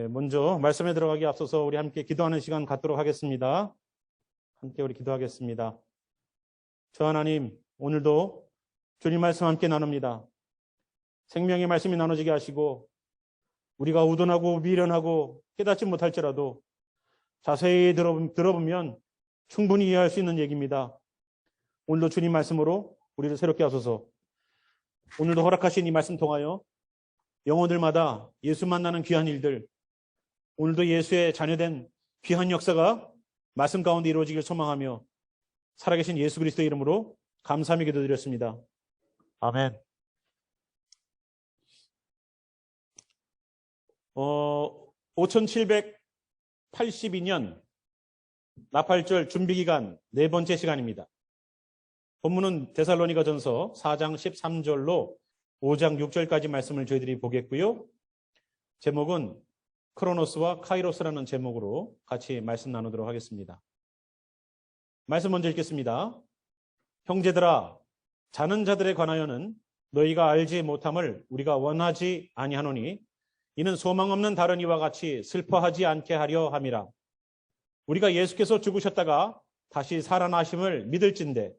먼저 말씀에 들어가기 앞서서 우리 함께 기도하는 시간 갖도록 하겠습니다. 함께 우리 기도하겠습니다. 주 하나님, 오늘도 주님 말씀 함께 나눕니다. 생명의 말씀이 나눠지게 하시고 우리가 우둔하고 미련하고 깨닫지 못할지라도 자세히 들어보면 충분히 이해할 수 있는 얘기입니다. 오늘도 주님 말씀으로 우리를 새롭게 하소서. 오늘도 허락하신 이 말씀 통하여 영혼들마다 예수 만나는 귀한 일들, 오늘도 예수의 자녀된 귀한 역사가 말씀 가운데 이루어지길 소망하며 살아계신 예수 그리스도의 이름으로 감사하며 기도드렸습니다. 아멘. 5782년 나팔절 준비기간 네 번째 시간입니다. 본문은 데살로니가전서 4장 13절로 5장 6절까지 말씀을 저희들이 보겠고요. 제목은 크로노스와 카이로스라는 제목으로 같이 말씀 나누도록 하겠습니다. 말씀 먼저 읽겠습니다. 형제들아, 자는 자들에 관하여는 너희가 알지 못함을 우리가 원하지 아니하노니 이는 소망 없는 다른 이와 같이 슬퍼하지 않게 하려 함이라. 우리가 예수께서 죽으셨다가 다시 살아나심을 믿을진대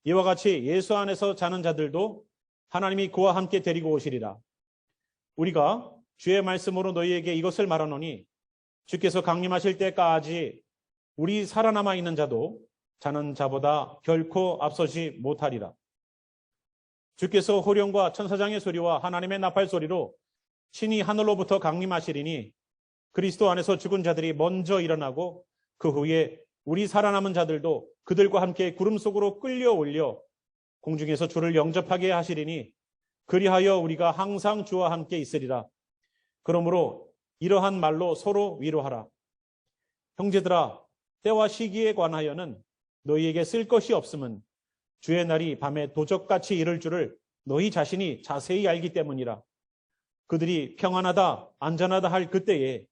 이와 같이 예수 안에서 자는 자들도 하나님이 그와 함께 데리고 오시리라. 우리가 주의 말씀으로 너희에게 이것을 말하노니 주께서 강림하실 때까지 우리 살아남아 있는 자도 자는 자보다 결코 앞서지 못하리라. 주께서 호령과 천사장의 소리와 하나님의 나팔 소리로 친히 하늘로부터 강림하시리니 그리스도 안에서 죽은 자들이 먼저 일어나고 그 후에 우리 살아남은 자들도 그들과 함께 구름 속으로 끌려 올려 공중에서 주를 영접하게 하시리니 그리하여 우리가 항상 주와 함께 있으리라. 그러므로 이러한 말로 서로 위로하라. 형제들아, 때와 시기에 관하여는 너희에게 쓸 것이 없음은 주의 날이 밤에 도적같이 이를 줄을 너희 자신이 자세히 알기 때문이라. 그들이 평안하다 안전하다 할 그때에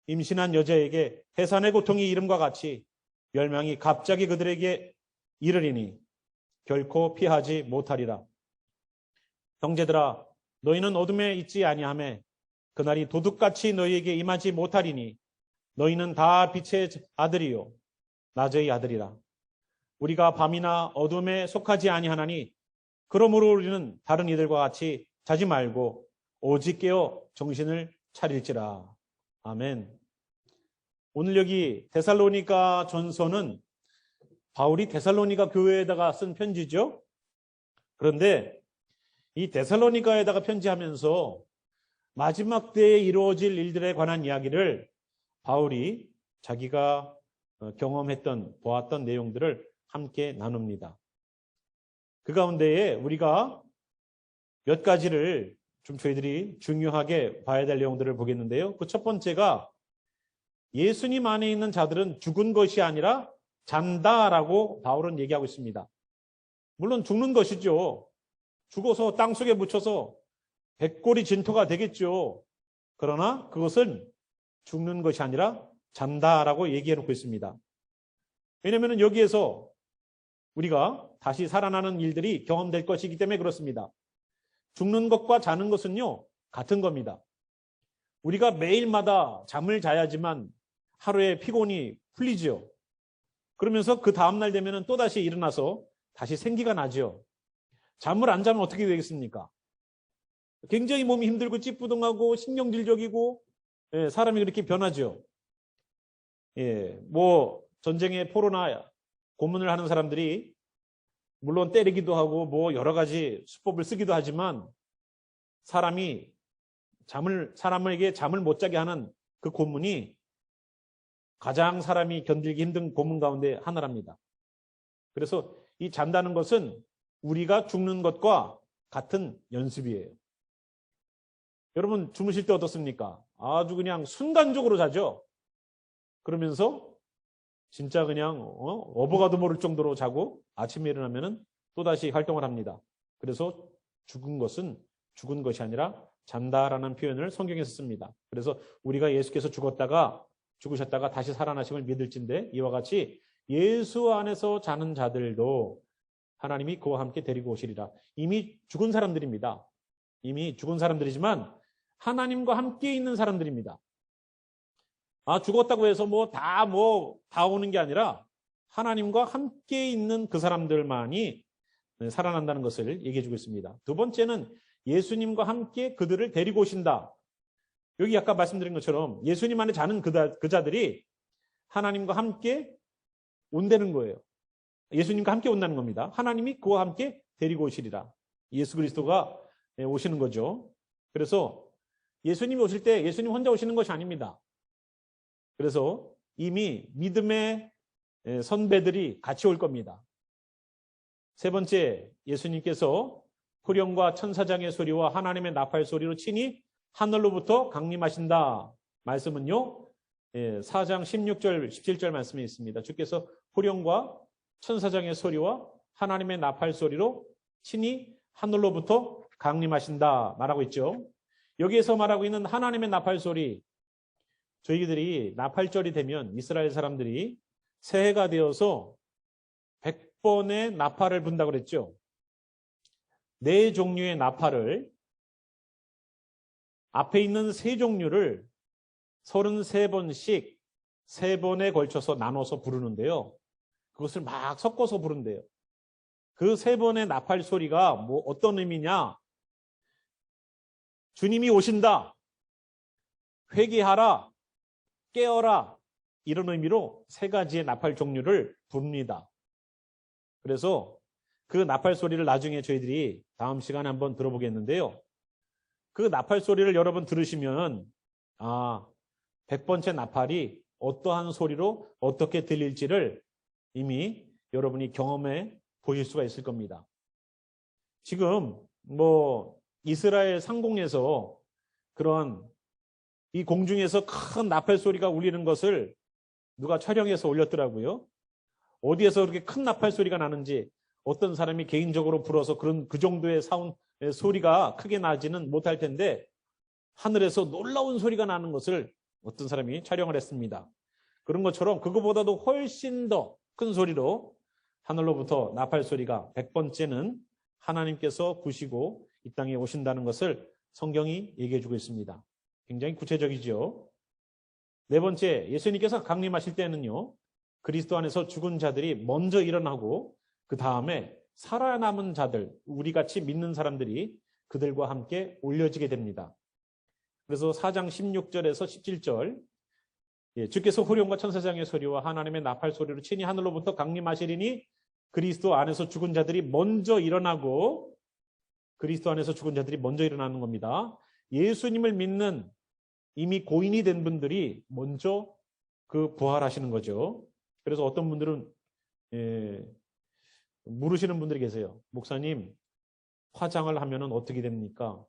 임신한 여자에게 해산의 고통이 이름과 같이 멸망이 갑자기 그들에게 이르리니 결코 피하지 못하리라. 형제들아, 너희는 어둠에 있지 아니하매 그날이 도둑같이 너희에게 임하지 못하리니 너희는 다 빛의 아들이요 낮의 아들이라. 우리가 밤이나 어둠에 속하지 아니하나니 그러므로 우리는 다른 이들과 같이 자지 말고 오직 깨어 정신을 차릴지라. 아멘. 오늘 여기 데살로니가 전서는 바울이 데살로니가 교회에다가 쓴 편지죠. 그런데 이 데살로니가에다가 편지하면서 마지막 때에 이루어질 일들에 관한 이야기를 바울이 자기가 경험했던, 보았던 내용들을 함께 나눕니다. 그 가운데에 우리가 몇 가지를 좀 저희들이 중요하게 봐야 될 내용들을 보겠는데요. 그 첫 번째가 예수님 안에 있는 자들은 죽은 것이 아니라 잔다라고 바울은 얘기하고 있습니다. 물론 죽는 것이죠. 죽어서 땅속에 묻혀서 백골이 진토가 되겠죠. 그러나 그것은 죽는 것이 아니라 잔다라고 얘기해 놓고 있습니다. 왜냐하면 여기에서 우리가 다시 살아나는 일들이 경험될 것이기 때문에 그렇습니다. 죽는 것과 자는 것은요, 같은 겁니다. 우리가 매일마다 잠을 자야지만 하루의 피곤이 풀리지요. 그러면서 그 다음날 되면 또다시 일어나서 다시 생기가 나죠. 잠을 안 자면 어떻게 되겠습니까? 굉장히 몸이 힘들고 찌뿌둥하고 신경질적이고 사람이 그렇게 변하죠. 전쟁의 포로나 고문을 하는 사람들이 물론 때리기도 하고 여러 가지 수법을 쓰기도 하지만 사람에게 잠을 못 자게 하는 그 고문이 가장 사람이 견디기 힘든 고문 가운데 하나랍니다. 그래서 이 잔다는 것은 우리가 죽는 것과 같은 연습이에요. 여러분 주무실 때 어떻습니까? 아주 그냥 순간적으로 자죠. 그러면서 진짜 그냥 어버가도 모를 정도로 자고 아침에 일어나면 또다시 활동을 합니다. 그래서 죽은 것은 죽은 것이 아니라 잔다라는 표현을 성경에서 씁니다. 그래서 우리가 예수께서 죽으셨다가 다시 살아나심을 믿을진데 이와 같이 예수 안에서 자는 자들도 하나님이 그와 함께 데리고 오시리라. 이미 죽은 사람들입니다. 이미 죽은 사람들이지만 하나님과 함께 있는 사람들입니다. 죽었다고 해서 다 오는 게 아니라 하나님과 함께 있는 그 사람들만이 살아난다는 것을 얘기해 주고 있습니다. 두 번째는 예수님과 함께 그들을 데리고 오신다. 여기 아까 말씀드린 것처럼 예수님 안에 자는 그 자들이 하나님과 함께 온다는 거예요. 예수님과 함께 온다는 겁니다. 하나님이 그와 함께 데리고 오시리라. 예수 그리스도가 오시는 거죠. 그래서 예수님이 오실 때 예수님 혼자 오시는 것이 아닙니다. 그래서 이미 믿음의 선배들이 같이 올 겁니다. 세 번째, 예수님께서 호령과 천사장의 소리와 하나님의 나팔 소리로 친히 하늘로부터 강림하신다. 말씀은요, 4장 16절, 17절 말씀이 있습니다. 주께서 호령과 천사장의 소리와 하나님의 나팔 소리로 친히 하늘로부터 강림하신다 말하고 있죠. 여기에서 말하고 있는 하나님의 나팔 소리, 저희들이 나팔절이 되면 이스라엘 사람들이 새해가 되어서 100번의 나팔을 분다고 그랬죠. 4종류의 나팔을, 앞에 있는 3종류를 33번씩 3번에 걸쳐서 나눠서 부르는데요. 그것을 막 섞어서 부른대요. 그 3번의 나팔 소리가 어떤 의미냐? 주님이 오신다. 회개하라. 깨어라. 이런 의미로 3가지의 나팔 종류를 부릅니다. 그래서 그 나팔 소리를 나중에 저희들이 다음 시간에 한번 들어보겠는데요. 그 나팔 소리를 여러분 들으시면 100번째 나팔이 어떠한 소리로 어떻게 들릴지를 이미 여러분이 경험해 보실 수가 있을 겁니다. 지금 이스라엘 상공에서 그런 이 공중에서 큰 나팔 소리가 울리는 것을 누가 촬영해서 올렸더라고요. 어디에서 그렇게 큰 나팔 소리가 나는지 어떤 사람이 개인적으로 불어서 그 정도의 소리가 크게 나지는 못할 텐데 하늘에서 놀라운 소리가 나는 것을 어떤 사람이 촬영을 했습니다. 그런 것처럼 그거보다도 훨씬 더 큰 소리로 하늘로부터 나팔 소리가 100번째는 하나님께서 부시고 이 땅에 오신다는 것을 성경이 얘기해 주고 있습니다. 굉장히 구체적이죠. 네 번째, 예수님께서 강림하실 때는요, 그리스도 안에서 죽은 자들이 먼저 일어나고 그 다음에 살아남은 자들, 우리같이 믿는 사람들이 그들과 함께 올려지게 됩니다. 그래서 4장 16절에서 17절, 주께서 호령과 천사장의 소리와 하나님의 나팔 소리로 친히 하늘로부터 강림하시리니 그리스도 안에서 죽은 자들이 먼저 일어나고, 그리스도 안에서 죽은 자들이 먼저 일어나는 겁니다. 예수님을 믿는 이미 고인이 된 분들이 먼저 부활하시는 거죠. 그래서 어떤 분들은 물으시는 분들이 계세요. 목사님, 화장을 하면 어떻게 됩니까?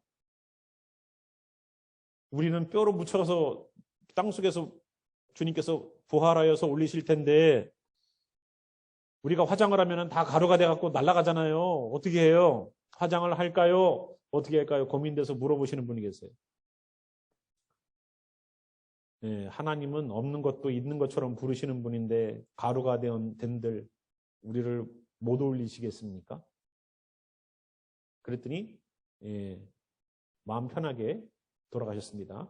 우리는 뼈로 묻혀서 땅속에서 주님께서 부활하여서 올리실 텐데 우리가 화장을 하면 다 가루가 돼갖고 날아가잖아요. 어떻게 해요? 화장을 할까요? 어떻게 할까요? 고민돼서 물어보시는 분이 계세요. 하나님은 없는 것도 있는 것처럼 부르시는 분인데 가루가 된들 우리를 못 올리시겠습니까? 그랬더니 마음 편하게 돌아가셨습니다.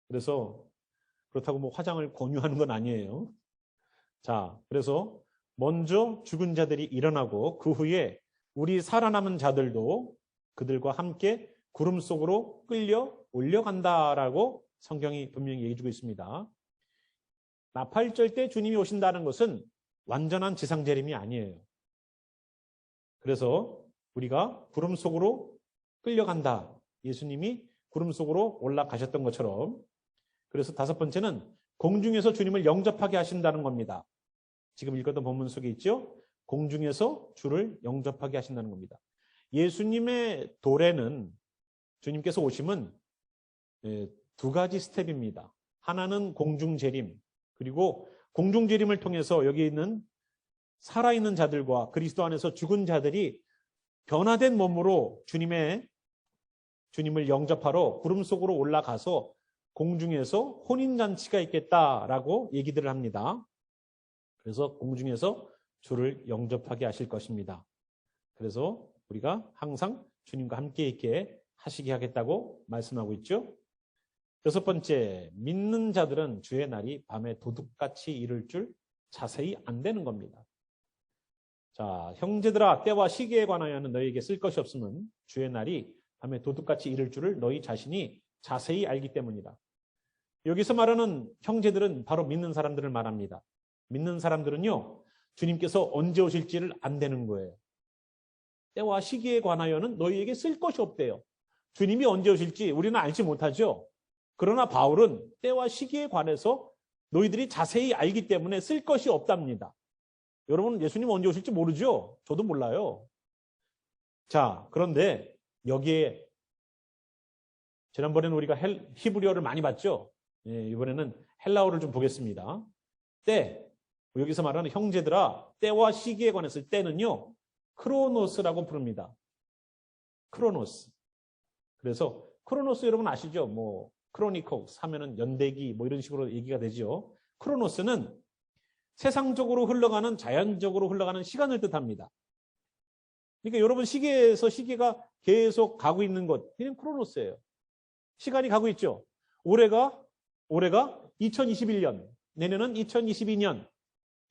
그래서 그렇다고 화장을 권유하는 건 아니에요. 자, 그래서 먼저 죽은 자들이 일어나고 그 후에 우리 살아남은 자들도 그들과 함께 구름 속으로 끌려 올려간다라고 성경이 분명히 얘기해 주고 있습니다. 나팔절 때 주님이 오신다는 것은 완전한 지상재림이 아니에요. 그래서 우리가 구름 속으로 끌려간다. 예수님이 구름 속으로 올라가셨던 것처럼. 그래서 5번째는 공중에서 주님을 영접하게 하신다는 겁니다. 지금 읽었던 본문 속에 있죠? 공중에서 주를 영접하게 하신다는 겁니다. 예수님의 도래는, 주님께서 오심은 2가지 스텝입니다. 하나는 공중재림, 그리고 공중재림을 통해서 여기 있는 살아있는 자들과 그리스도 안에서 죽은 자들이 변화된 몸으로 주님을 영접하러 구름 속으로 올라가서 공중에서 혼인잔치가 있겠다라고 얘기들을 합니다. 그래서 공중에서 주를 영접하게 하실 것입니다. 그래서 우리가 항상 주님과 함께 있게 하시게 하겠다고 말씀하고 있죠. 여섯 번째, 믿는 자들은 주의 날이 밤에 도둑같이 이를 줄 자세히 안 되는 겁니다. 자, 형제들아, 때와 시기에 관하여는 너희에게 쓸 것이 없으면 주의 날이 밤에 도둑같이 이를 줄을 너희 자신이 자세히 알기 때문이다. 여기서 말하는 형제들은 바로 믿는 사람들을 말합니다. 믿는 사람들은요, 주님께서 언제 오실지를 안 되는 거예요. 때와 시기에 관하여는 너희에게 쓸 것이 없대요. 주님이 언제 오실지 우리는 알지 못하죠. 그러나 바울은 때와 시기에 관해서 너희들이 자세히 알기 때문에 쓸 것이 없답니다. 여러분, 예수님 언제 오실지 모르죠? 저도 몰라요. 자, 그런데 여기에 지난번에는 우리가 히브리어를 많이 봤죠? 예, 이번에는 헬라어를 좀 보겠습니다. 때, 여기서 말하는 형제들아, 때와 시기에 관해서 때는요, 크로노스라고 부릅니다. 크로노스. 그래서 크로노스 여러분 아시죠? 뭐 크로니커스 하면은 연대기 뭐 이런 식으로 얘기가 되죠. 크로노스는 세상적으로 흘러가는, 자연적으로 흘러가는 시간을 뜻합니다. 그러니까 여러분 시계에서 시계가 계속 가고 있는 것, 그냥 크로노스예요. 시간이 가고 있죠. 올해가 2021년, 내년은 2022년.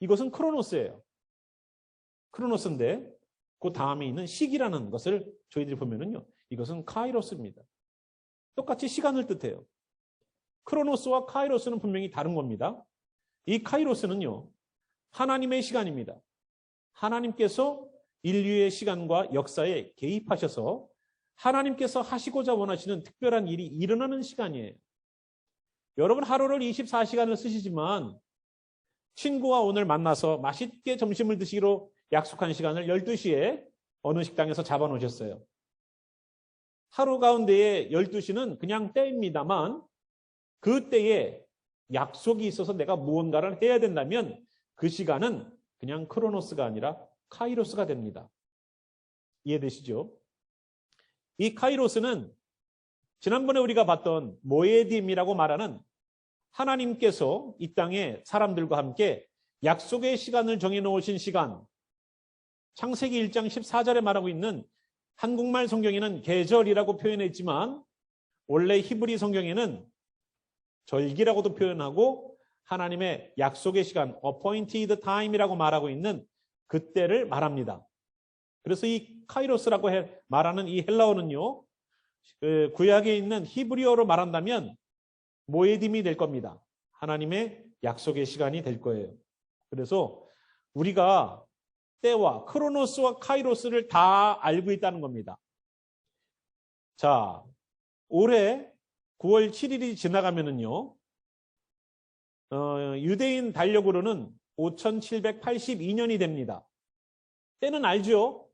이것은 크로노스예요. 크로노스인데 그 다음에 있는 시기라는 것을 저희들이 보면은요, 이것은 카이로스입니다. 똑같이 시간을 뜻해요. 크로노스와 카이로스는 분명히 다른 겁니다. 이 카이로스는요, 하나님의 시간입니다. 하나님께서 인류의 시간과 역사에 개입하셔서 하나님께서 하시고자 원하시는 특별한 일이 일어나는 시간이에요. 여러분 하루를 24시간을 쓰시지만 친구와 오늘 만나서 맛있게 점심을 드시기로 약속한 시간을 12시에 어느 식당에서 잡아놓으셨어요. 하루 가운데의 12시는 그냥 때입니다만 그 때에 약속이 있어서 내가 무언가를 해야 된다면 그 시간은 그냥 크로노스가 아니라 카이로스가 됩니다. 이해되시죠? 이 카이로스는 지난번에 우리가 봤던 모에딤이라고 말하는 하나님께서 이 땅에 사람들과 함께 약속의 시간을 정해놓으신 시간, 창세기 1장 14절에 말하고 있는 한국말 성경에는 계절이라고 표현했지만 원래 히브리 성경에는 절기라고도 표현하고 하나님의 약속의 시간, appointed time이라고 말하고 있는 그때를 말합니다. 그래서 이 카이로스라고 말하는 이 헬라어는요, 구약에 있는 히브리어로 말한다면 모에딤이 될 겁니다. 하나님의 약속의 시간이 될 거예요. 그래서 우리가 때와 크로노스와 카이로스를 다 알고 있다는 겁니다. 자, 올해 9월 7일이 지나가면은요, 유대인 달력으로는 5782년이 됩니다. 때는 알죠?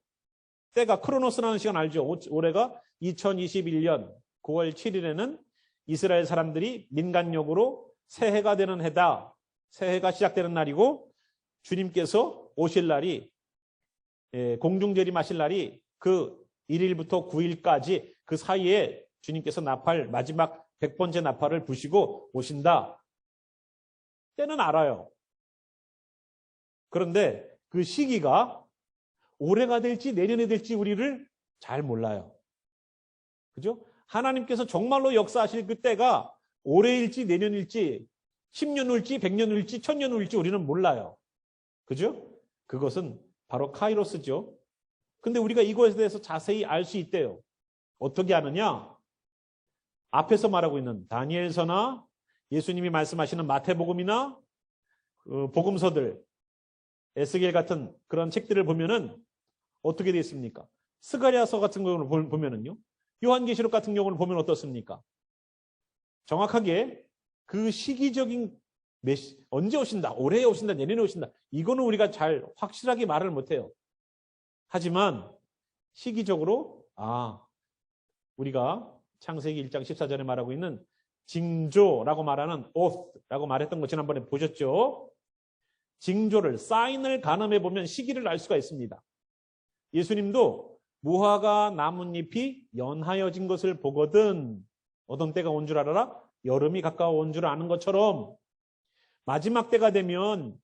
때가 크로노스라는 시간 알죠? 올해가 2021년 9월 7일에는 이스라엘 사람들이 민간력으로 새해가 되는 해다. 새해가 시작되는 날이고 주님께서 오실 날이 공중재림하실 날이 그 1일부터 9일까지 그 사이에 주님께서 나팔 마지막 100번째 나팔을 부시고 오신다. 때는 알아요. 그런데 그 시기가 올해가 될지 내년에 될지 우리를 잘 몰라요. 그죠? 하나님께서 정말로 역사하실 그 때가 올해일지 내년일지 10년 후일지 100년 후일지 1000년 후일지 우리는 몰라요. 그죠? 그것은 바로 카이로스죠. 근데 우리가 이것에 대해서 자세히 알 수 있대요. 어떻게 아느냐? 앞에서 말하고 있는 다니엘서나 예수님이 말씀하시는 마태복음이나 복음서들, 에스겔 같은 그런 책들을 보면은 어떻게 되어 있습니까? 스가랴서 같은 경우를 보면은요, 요한계시록 같은 경우를 보면 어떻습니까? 정확하게 그 시기적인 언제 오신다, 올해 오신다, 내년에 오신다, 이거는 우리가 잘 확실하게 말을 못해요. 하지만 시기적으로 우리가 창세기 1장 14절에 말하고 있는 징조라고 말하는 oath라고 말했던 거 지난번에 보셨죠? 징조를, 사인을 가늠해 보면 시기를 알 수가 있습니다. 예수님도 무화과 나뭇잎이 연하여진 것을 보거든 어떤 때가 온 줄 알아라? 여름이 가까워 온 줄 아는 것처럼 마지막 때가 되면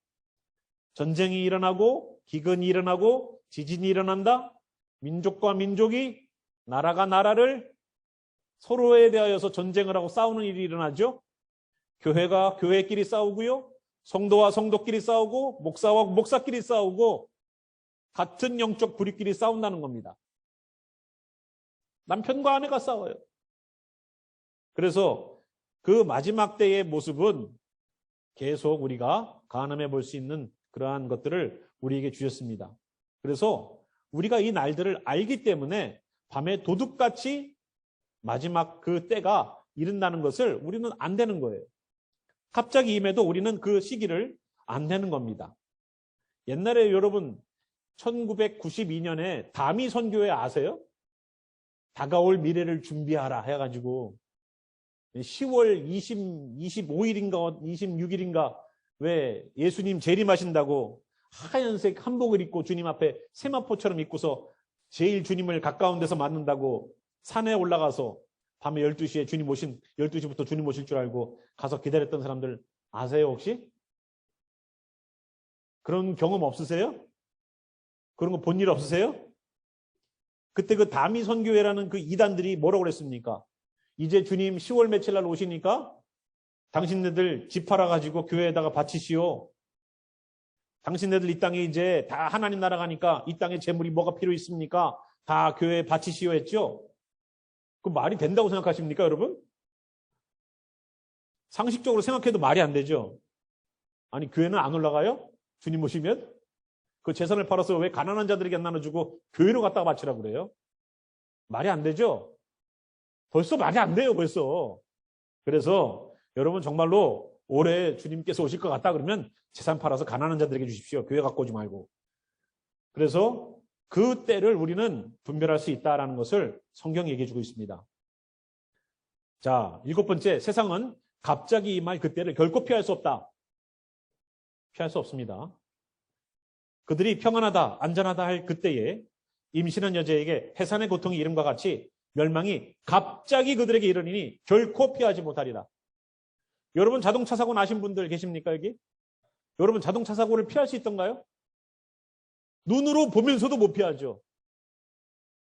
전쟁이 일어나고 기근이 일어나고 지진이 일어난다. 민족과 민족이, 나라가 나라를 서로에 대하여서 전쟁을 하고 싸우는 일이 일어나죠. 교회가 교회끼리 싸우고요. 성도와 성도끼리 싸우고 목사와 목사끼리 싸우고 같은 영적 부류끼리 싸운다는 겁니다. 남편과 아내가 싸워요. 그래서 그 마지막 때의 모습은 계속 우리가 가늠해 볼 수 있는 그러한 것들을 우리에게 주셨습니다. 그래서 우리가 이 날들을 알기 때문에 밤에 도둑같이 마지막 그 때가 이른다는 것을 우리는 안 되는 거예요. 갑자기 임해도 우리는 그 시기를 안 되는 겁니다. 옛날에 여러분 1992년에 다미 선교회 아세요? 다가올 미래를 준비하라 해가지고 10월 25일인가 26일인가 왜 예수님 재림하신다고 하얀색 한복을 입고 주님 앞에 세마포처럼 입고서 제일 주님을 가까운 데서 만난다고 산에 올라가서 밤에 12시에 주님 오신 12시부터 주님 오실 줄 알고 가서 기다렸던 사람들 아세요 혹시? 그런 경험 없으세요? 그런 거 본 일 없으세요? 그때 그 다미 선교회라는 그 이단들이 뭐라고 그랬습니까? 이제 주님 10월 며칠 날 오시니까 당신네들 집 팔아가지고 교회에다가 바치시오. 당신네들 이 땅에 이제 다 하나님 나라 가니까 이 땅에 재물이 뭐가 필요 있습니까? 다 교회에 바치시오 했죠? 그 말이 된다고 생각하십니까, 여러분? 상식적으로 생각해도 말이 안 되죠? 아니, 교회는 안 올라가요? 주님 오시면? 그 재산을 팔아서 왜 가난한 자들에게 안 나눠주고 교회로 갖다가 바치라고 그래요? 말이 안 되죠? 벌써 말이 안 돼요, 벌써. 그래서 여러분 정말로 올해 주님께서 오실 것 같다 그러면 재산 팔아서 가난한 자들에게 주십시오. 교회 갖고 오지 말고. 그래서 그 때를 우리는 분별할 수 있다는 것을 성경이 얘기해 주고 있습니다. 자, 7번째, 세상은 갑자기 임할 그때를 결코 피할 수 없다. 피할 수 없습니다. 그들이 평안하다, 안전하다 할 그때에 임신한 여자에게 해산의 고통이 이름과 같이 멸망이 갑자기 그들에게 이르리니 결코 피하지 못하리라. 여러분 자동차 사고 나신 분들 계십니까 여기? 여러분 자동차 사고를 피할 수 있던가요? 눈으로 보면서도 못 피하죠.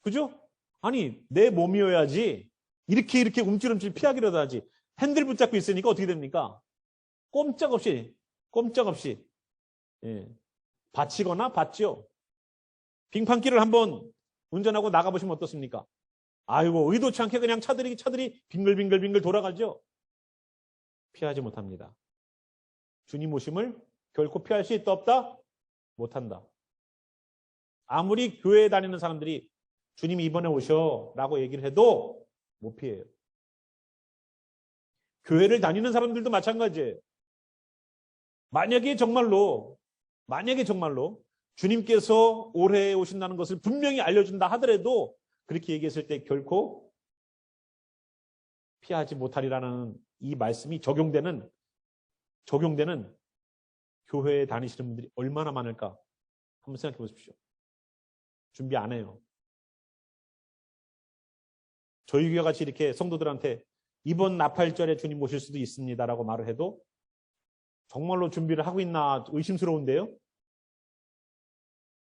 그죠? 아니 내 몸이어야지 이렇게 움찔움찔 피하기라도 하지. 핸들 붙잡고 있으니까 어떻게 됩니까? 꼼짝없이 받치거나 받죠. 빙판길을 한번 운전하고 나가보시면 어떻습니까? 아이고 의도치 않게 그냥 차들이 빙글빙글 돌아가죠. 피하지 못합니다. 주님 오심을 결코 피할 수 있다 없다? 못한다. 아무리 교회에 다니는 사람들이 주님이 이번에 오셔 라고 얘기를 해도 못 피해요. 교회를 다니는 사람들도 마찬가지예요. 만약에 정말로 주님께서 올해 오신다는 것을 분명히 알려준다 하더라도 그렇게 얘기했을 때 결코 피하지 못하리라는 이 말씀이 적용되는 교회에 다니시는 분들이 얼마나 많을까 한번 생각해 보십시오. 준비 안 해요. 저희 교회 같이 이렇게 성도들한테 이번 나팔절에 주님 오실 수도 있습니다라고 말을 해도 정말로 준비를 하고 있나 의심스러운데요.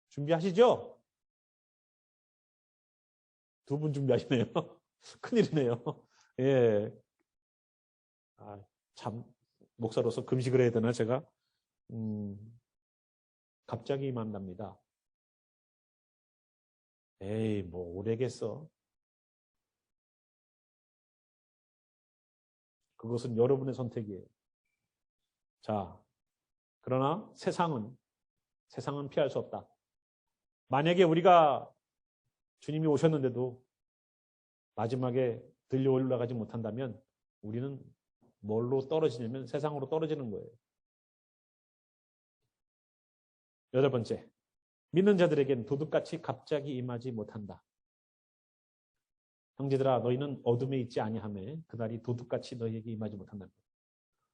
준비하시죠? 두 분 준비하시네요. 큰일이네요. 예. 참 목사로서 금식을 해야 되나 제가? 갑자기 만납니다. 에이 뭐 오래겠어. 그것은 여러분의 선택이에요. 자, 그러나 세상은 피할 수 없다. 만약에 우리가 주님이 오셨는데도 마지막에 들려 올라가지 못한다면 우리는 뭘로 떨어지냐면 세상으로 떨어지는 거예요. 8번째, 믿는 자들에겐 도둑같이 갑자기 임하지 못한다. 형제들아 너희는 어둠에 있지 아니하매 그날이 도둑같이 너희에게 임하지 못한다.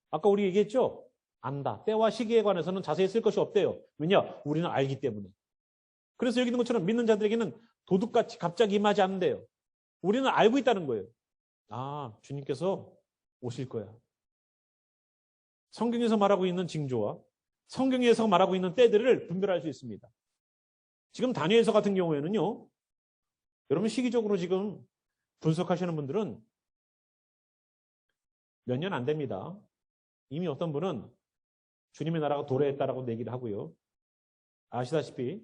아까 우리 얘기했죠? 안다. 때와 시기에 관해서는 자세히 쓸 것이 없대요. 왜냐? 우리는 알기 때문에. 그래서 여기 있는 것처럼 믿는 자들에게는 도둑같이 갑자기 임하지 않는데요. 우리는 알고 있다는 거예요. 아, 주님께서 오실 거야. 성경에서 말하고 있는 징조와 성경에서 말하고 있는 때들을 분별할 수 있습니다. 지금 다니엘서 같은 경우에는요. 여러분 시기적으로 지금 분석하시는 분들은 몇 년 안 됩니다. 이미 어떤 분은 주님의 나라가 도래했다라고 얘기를 하고요. 아시다시피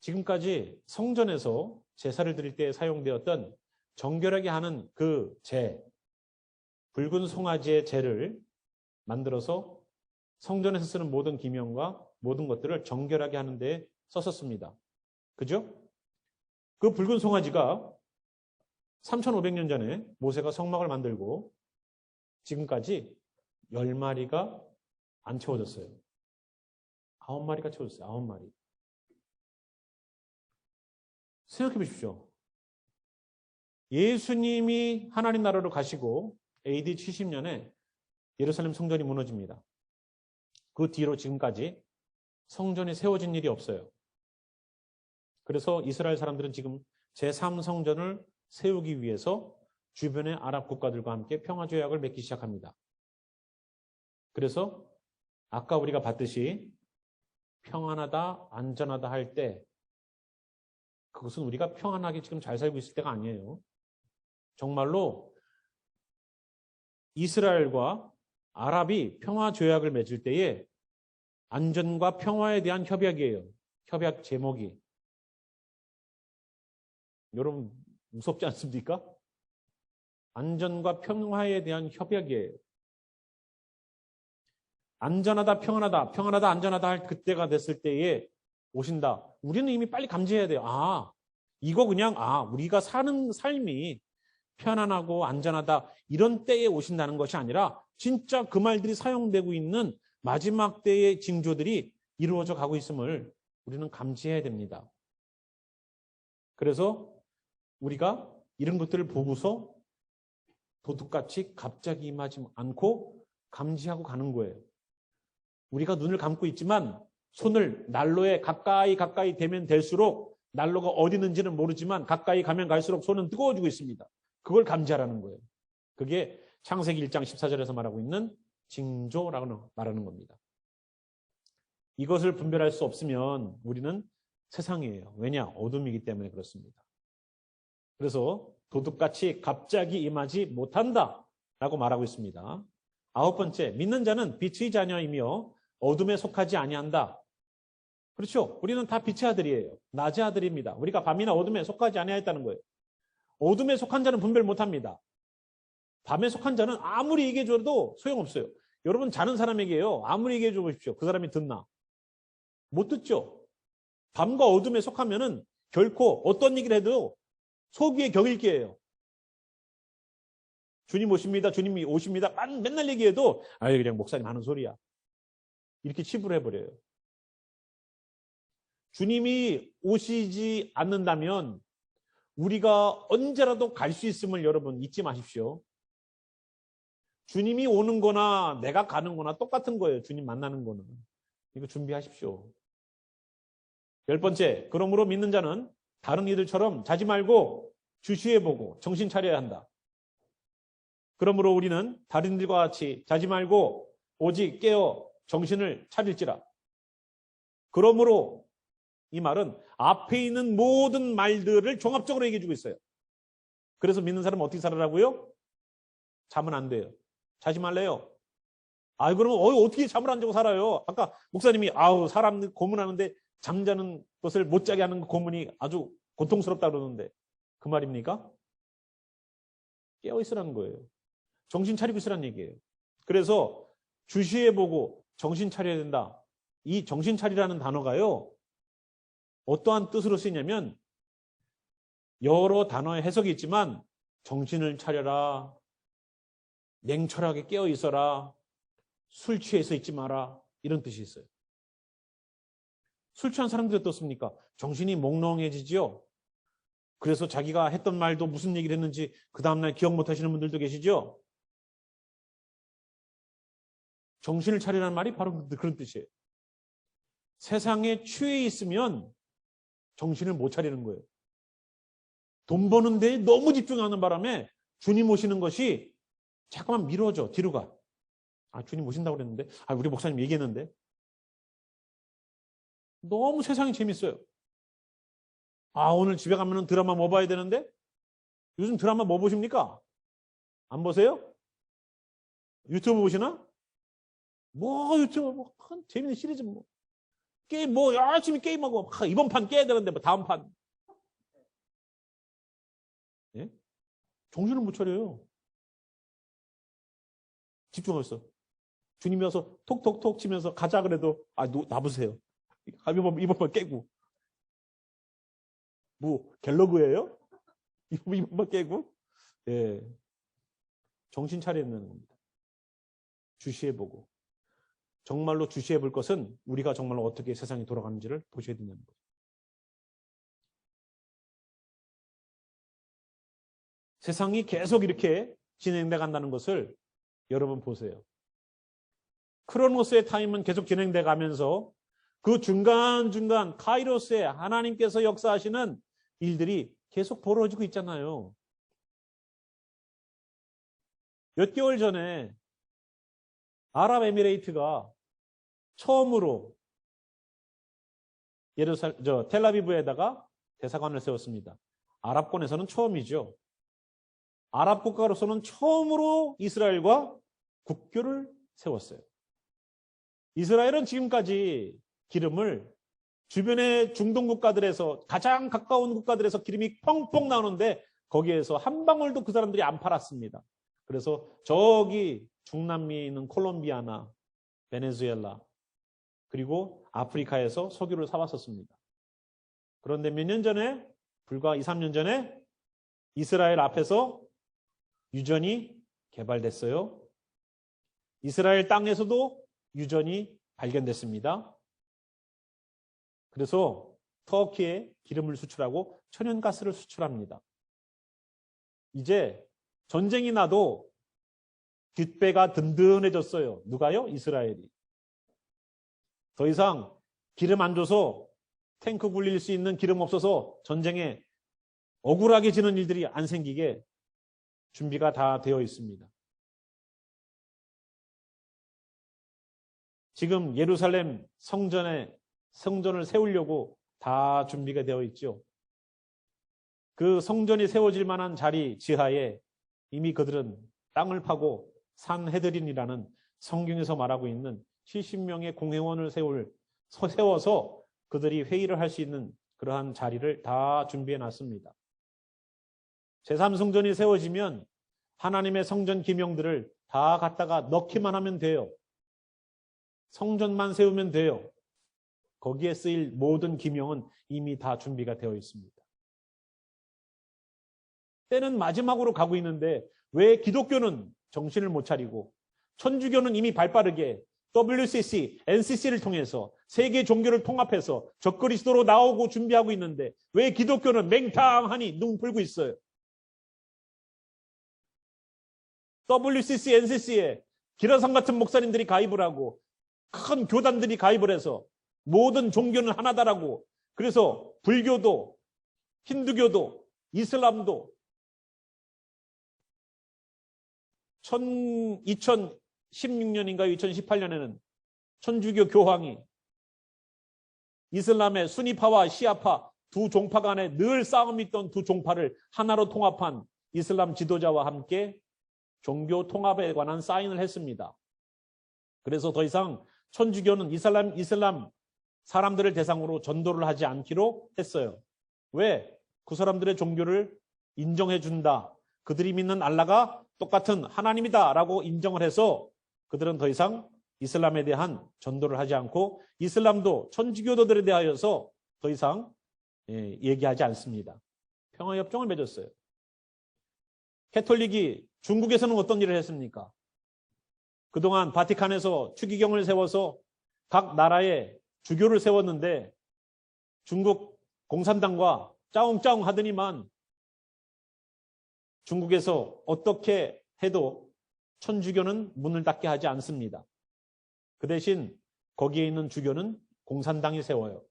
지금까지 성전에서 제사를 드릴 때 사용되었던 정결하게 하는 그 재, 붉은 송아지의 재를 만들어서 성전에서 쓰는 모든 기명과 모든 것들을 정결하게 하는 데 썼었습니다. 그죠? 그 붉은 송아지가 3,500년 전에 모세가 성막을 만들고 지금까지 10마리가 안 채워졌어요. 9마리가 채워졌어요. 9마리. 생각해 보십시오. 예수님이 하나님 나라로 가시고 AD 70년에 예루살렘 성전이 무너집니다. 그 뒤로 지금까지 성전이 세워진 일이 없어요. 그래서 이스라엘 사람들은 지금 제3성전을 세우기 위해서 주변의 아랍 국가들과 함께 평화조약을 맺기 시작합니다. 그래서 아까 우리가 봤듯이 평안하다, 안전하다 할 때 그것은 우리가 평안하게 지금 잘 살고 있을 때가 아니에요. 정말로 이스라엘과 아랍이 평화조약을 맺을 때에 안전과 평화에 대한 협약이에요. 협약 제목이. 여러분 무섭지 않습니까? 안전과 평화에 대한 협약이에요. 안전하다, 평안하다, 평안하다, 안전하다 할 그때가 됐을 때에 오신다. 우리는 이미 빨리 감지해야 돼요. 이거 그냥, 우리가 사는 삶이 편안하고 안전하다, 이런 때에 오신다는 것이 아니라 진짜 그 말들이 사용되고 있는 마지막 때의 징조들이 이루어져 가고 있음을 우리는 감지해야 됩니다. 그래서 우리가 이런 것들을 보고서 도둑같이 갑자기 임하지 않고 감지하고 가는 거예요. 우리가 눈을 감고 있지만 손을 난로에 가까이 대면 될수록 난로가 어디 있는지는 모르지만 가까이 가면 갈수록 손은 뜨거워지고 있습니다. 그걸 감지하라는 거예요. 그게 창세기 1장 14절에서 말하고 있는 징조라고 말하는 겁니다. 이것을 분별할 수 없으면 우리는 세상이에요. 왜냐? 어둠이기 때문에 그렇습니다. 그래서 도둑같이 갑자기 임하지 못한다라고 말하고 있습니다. 9번째, 믿는 자는 빛의 자녀이며 어둠에 속하지 아니한다. 그렇죠? 우리는 다 빛의 아들이에요. 낮의 아들입니다. 우리가 밤이나 어둠에 속하지 아니하였다는 거예요. 어둠에 속한 자는 분별 못합니다. 밤에 속한 자는 아무리 얘기해줘도 소용없어요. 여러분 자는 사람에게요. 아무리 얘기해줘 보십시오. 그 사람이 듣나? 못 듣죠. 밤과 어둠에 속하면은 결코 어떤 얘기를 해도 소기의 격일기예요. 주님 오십니다. 주님이 오십니다. 맨날 얘기해도 그냥 목사님 하는 소리야. 이렇게 치부를 해버려요. 주님이 오시지 않는다면 우리가 언제라도 갈 수 있음을 여러분 잊지 마십시오. 주님이 오는 거나 내가 가는 거나 똑같은 거예요. 주님 만나는 거는. 이거 준비하십시오. 10번째, 그러므로 믿는 자는 다른 이들처럼 자지 말고 주시해 보고 정신 차려야 한다. 그러므로 우리는 다른 이들과 같이 자지 말고 오직 깨어 정신을 차릴지라. 그러므로 이 말은 앞에 있는 모든 말들을 종합적으로 얘기해 주고 있어요. 그래서 믿는 사람은 어떻게 살아라고요? 자면 안 돼요. 자지 말래요. 그러면 어떻게 잠을 안 자고 살아요? 아까 목사님이 사람 고문하는데 잠자는 것을 못 자게 하는 고문이 아주 고통스럽다 그러는데 그 말입니까? 깨어 있으라는 거예요. 정신 차리고 있으라는 얘기예요. 그래서 주시해 보고 정신 차려야 된다. 이 정신 차리라는 단어가요. 어떠한 뜻으로 쓰이냐면 여러 단어의 해석이 있지만 정신을 차려라. 냉철하게 깨어 있어라. 술 취해서 있지 마라. 이런 뜻이 있어요. 술 취한 사람들이 어떻습니까? 정신이 몽롱해지죠. 그래서 자기가 했던 말도 무슨 얘기를 했는지 그 다음날 기억 못 하시는 분들도 계시죠. 정신을 차리라는 말이 바로 그런 뜻이에요. 세상에 취해 있으면 정신을 못 차리는 거예요. 돈 버는 데에 너무 집중하는 바람에 주님 오시는 것이 자꾸만 미뤄져. 뒤로 가. 주님 오신다고 그랬는데 우리 목사님 얘기했는데 너무 세상이 재밌어요. 오늘 집에 가면 드라마 뭐 봐야 되는데 요즘 드라마 뭐 보십니까? 안 보세요? 유튜브 보시나? 뭐 유튜브 뭐 재밌는 시리즈 뭐 게임 뭐 열심히 게임하고 이번 판 깨야 되는데 뭐 다음 판. 예? 정신을 못 차려요. 집중하셨어. 주님이 와서 톡톡톡 치면서 가자 그래도 놔보세요. 이번 판 깨고. 뭐 갤러그예요? 이번 판 깨고? 예. 정신 차려야 되는 겁니다. 주시해보고. 정말로 주시해볼 것은 우리가 정말로 어떻게 세상이 돌아가는지를 보셔야 된다는 거죠. 세상이 계속 이렇게 진행돼 간다는 것을 여러분 보세요. 크로노스의 타임은 계속 진행돼 가면서 그 중간중간 카이로스에 하나님께서 역사하시는 일들이 계속 벌어지고 있잖아요. 몇 개월 전에 아랍에미레이트가 처음으로 텔아비브에다가 대사관을 세웠습니다. 아랍권에서는 처음이죠. 아랍 국가로서는 처음으로 이스라엘과 국교를 세웠어요. 이스라엘은 지금까지 기름을 주변의 중동 국가들에서 가장 가까운 국가들에서 기름이 펑펑 나오는데 거기에서 한 방울도 그 사람들이 안 팔았습니다. 그래서 저기 중남미에 있는 콜롬비아나 베네수엘라 그리고 아프리카에서 석유를 사왔었습니다. 그런데 몇 년 전에 불과 2, 3년 전에 이스라엘 앞에서 유전이 개발됐어요. 이스라엘 땅에서도 유전이 발견됐습니다. 그래서 터키에 기름을 수출하고 천연가스를 수출합니다. 이제 전쟁이 나도 뒷배가 든든해졌어요. 누가요? 이스라엘이. 더 이상 기름 안 줘서 탱크 굴릴 수 있는 기름 없어서 전쟁에 억울하게 지는 일들이 안 생기게 준비가 다 되어 있습니다. 지금 예루살렘 성전을 세우려고 다 준비가 되어 있죠. 그 성전이 세워질 만한 자리 지하에 이미 그들은 땅을 파고 산헤드린이라는 성경에서 말하고 있는 70명의 공회원을 세워서 그들이 회의를 할 수 있는 그러한 자리를 다 준비해 놨습니다. 제3성전이 세워지면 하나님의 성전 기명들을 다 갖다가 넣기만 하면 돼요. 성전만 세우면 돼요. 거기에 쓰일 모든 기명은 이미 다 준비가 되어 있습니다. 때는 마지막으로 가고 있는데 왜 기독교는 정신을 못 차리고 천주교는 이미 발빠르게 WCC, NCC를 통해서 세계 종교를 통합해서 적그리스도로 나오고 준비하고 있는데 왜 기독교는 맹탕하니 눈 풀고 있어요? WCC, NCC에 기라성 같은 목사님들이 가입을 하고 큰 교단들이 가입을 해서 모든 종교는 하나다라고 그래서 불교도 힌두교도 이슬람도 2016년인가요? 2018년에는 천주교 교황이 이슬람의 수니파와 시아파 두 종파 간에 늘 싸움이 있던 두 종파를 하나로 통합한 이슬람 지도자와 함께 종교 통합에 관한 사인을 했습니다. 그래서 더 이상 천주교는 이슬람 사람들을 대상으로 전도를 하지 않기로 했어요. 왜? 그 사람들의 종교를 인정해 준다. 그들이 믿는 알라가 똑같은 하나님이다 라고 인정을 해서 그들은 더 이상 이슬람에 대한 전도를 하지 않고 이슬람도 천주교도들에 대하여서 더 이상 얘기하지 않습니다. 평화협정을 맺었어요. 캐톨릭이 중국에서는 어떤 일을 했습니까? 그동안 바티칸에서 추기경을 세워서 각 나라에 주교를 세웠는데 중국 공산당과 짜웅짜웅 하더니만 중국에서 어떻게 해도 천주교는 문을 닫게 하지 않습니다. 그 대신 거기에 있는 주교는 공산당이 세워요.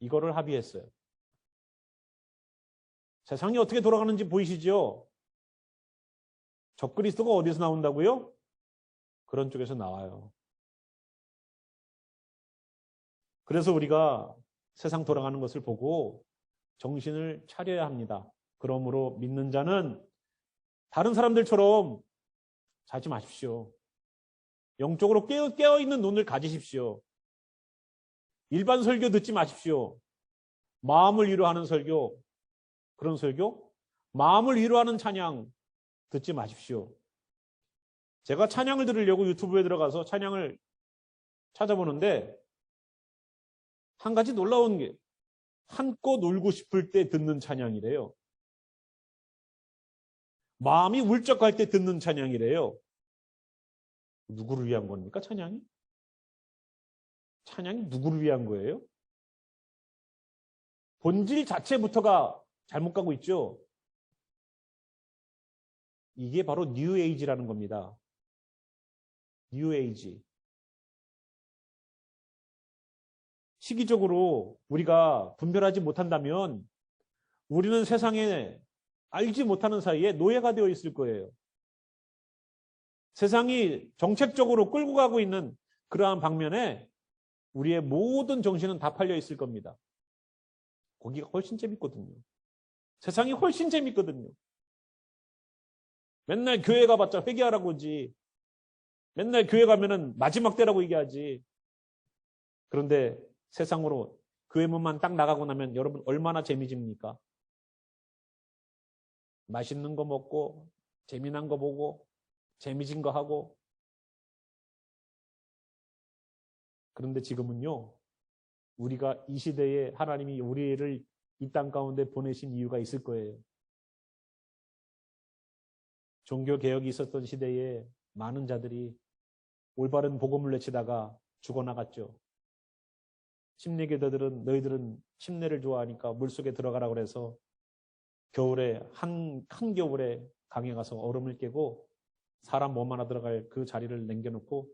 이거를 합의했어요. 세상이 어떻게 돌아가는지 보이시죠? 적그리스도가 어디서 나온다고요? 그런 쪽에서 나와요. 그래서 우리가 세상 돌아가는 것을 보고 정신을 차려야 합니다. 그러므로 믿는 자는 다른 사람들처럼 자지 마십시오. 영적으로 깨어있는 눈을 가지십시오. 일반 설교 듣지 마십시오. 마음을 위로하는 설교, 그런 설교, 마음을 위로하는 찬양 듣지 마십시오. 제가 찬양을 들으려고 유튜브에 들어가서 찬양을 찾아보는데 한 가지 놀라운 게 한껏 울고 싶을 때 듣는 찬양이래요. 마음이 울적할 때 듣는 찬양이래요. 누구를 위한 겁니까, 찬양이? 찬양이 누구를 위한 거예요? 본질 자체부터가 잘못 가고 있죠. 이게 바로 뉴 에이지라는 겁니다. 뉴 에이지. 시기적으로 우리가 분별하지 못한다면 우리는 세상에 알지 못하는 사이에 노예가 되어 있을 거예요. 세상이 정책적으로 끌고 가고 있는 그러한 방면에 우리의 모든 정신은 다 팔려 있을 겁니다. 거기가 훨씬 재밌거든요. 세상이 훨씬 재밌거든요. 맨날 교회 가봤자 회개하라고 하지. 맨날 교회 가면은 마지막 때라고 얘기하지. 그런데 세상으로 교회 문만 딱 나가고 나면 여러분 얼마나 재미집니까? 맛있는 거 먹고 재미난 거 보고 재미진 거 하고. 그런데 지금은요, 우리가 이 시대에 하나님이 우리를 이 땅 가운데 보내신 이유가 있을 거예요. 종교개혁이 있었던 시대에 많은 자들이 올바른 복음을 외치다가 죽어나갔죠. 침례교도들은 너희들은 침례를 좋아하니까 물속에 들어가라고 해서 겨울에 한겨울에 강에 가서 얼음을 깨고 사람 몸 하나 들어갈 그 자리를 남겨놓고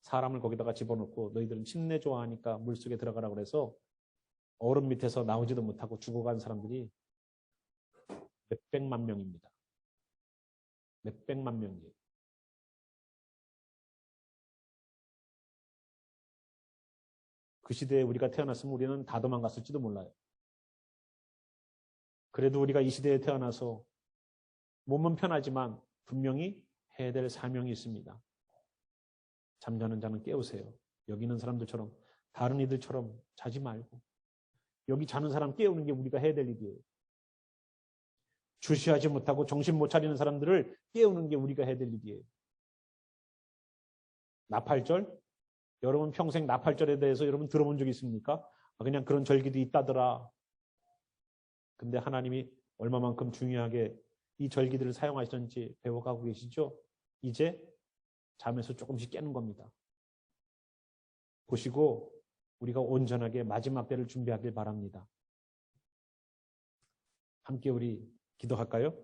사람을 거기다가 집어넣고 너희들은 침례 좋아하니까 물속에 들어가라고 해서 얼음 밑에서 나오지도 못하고 죽어간 사람들이 몇백만 명입니다. 몇백만 명이에요. 그 시대에 우리가 태어났으면 우리는 다 도망갔을지도 몰라요. 그래도 우리가 이 시대에 태어나서 몸은 편하지만 분명히 해야 될 사명이 있습니다. 잠자는 자는 깨우세요. 여기 있는 사람들처럼 다른 이들처럼 자지 말고 여기 자는 사람 깨우는 게 우리가 해야 될 일이에요. 주시하지 못하고 정신 못 차리는 사람들을 깨우는 게 우리가 해야 될 일이에요. 나팔절? 여러분 평생 나팔절에 대해서 여러분 들어본 적 있습니까? 그냥 그런 절기도 있다더라. 근데 하나님이 얼마만큼 중요하게 이 절기들을 사용하시는지 배워가고 계시죠? 이제 잠에서 조금씩 깨는 겁니다. 보시고 우리가 온전하게 마지막 때를 준비하길 바랍니다. 함께 우리 기도할까요?